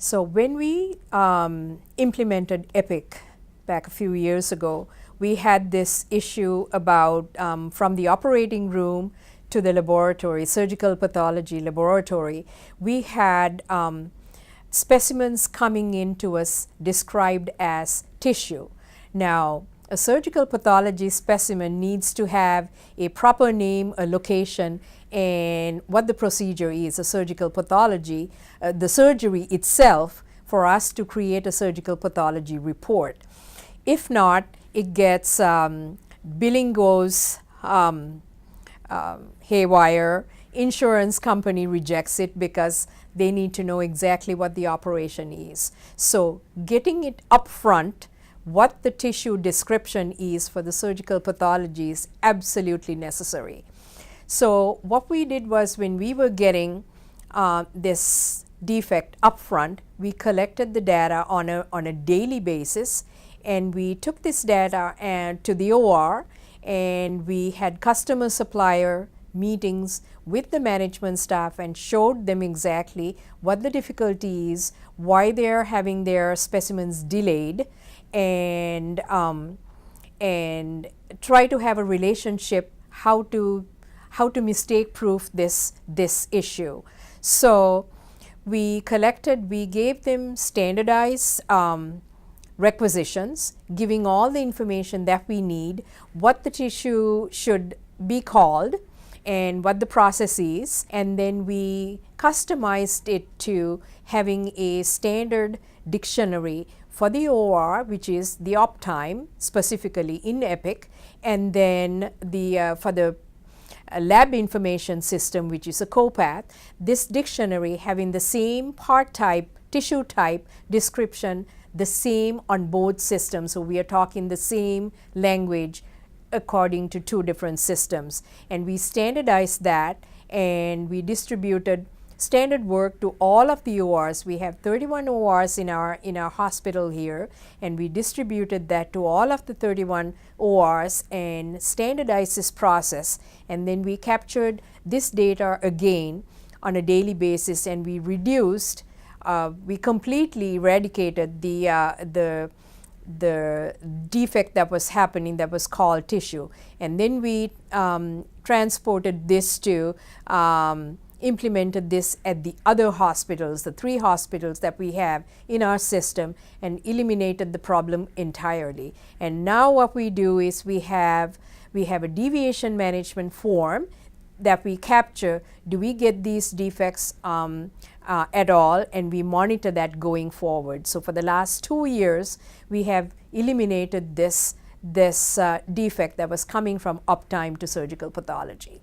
So when we implemented EPIC back a few years ago, we had this issue about from the operating room to the laboratory, surgical pathology laboratory, we had specimens coming into us described as tissue. Now, a surgical pathology specimen needs to have a proper name, a location, and what the procedure is, a surgical pathology, the surgery itself, for us to create a surgical pathology report. If not, it gets, billing goes haywire, insurance company rejects it because they need to know exactly what the operation is. So getting it up front, what the tissue description is for the surgical pathology is absolutely necessary. So what we did was, when we were getting this defect up front, we collected the data on a daily basis, and we took this data to the OR, and we had customer supplier meetings with the management staff and showed them exactly what the difficulty is, why they're having their specimens delayed, and try to have a relationship how to mistake proof this issue. So we gave them standardized requisitions, giving all the information that we need, what the tissue should be called, and what the process is, and then we customized it to having a standard dictionary for the OR, which is the op time, specifically in EPIC, and then for the lab information system, which is a COPATH, this dictionary having the same part type, tissue type description, the same on both systems. So we are talking the same language according to two different systems. And we standardized that, and we distributed standard work to all of the ORs. We have 31 ORs in our hospital here, and we distributed that to all of the 31 ORs and standardized this process. And then we captured this data again on a daily basis, and we reduced, we completely eradicated the defect that was happening, that was called tissue. And then we transported this to implemented this at the other hospitals, the 3 hospitals that we have in our system, and eliminated the problem entirely. And now what we do is we have a deviation management form that we capture. Do we get these defects at all? And we monitor that going forward. So for the last 2 years, we have eliminated this defect that was coming from uptime to surgical pathology.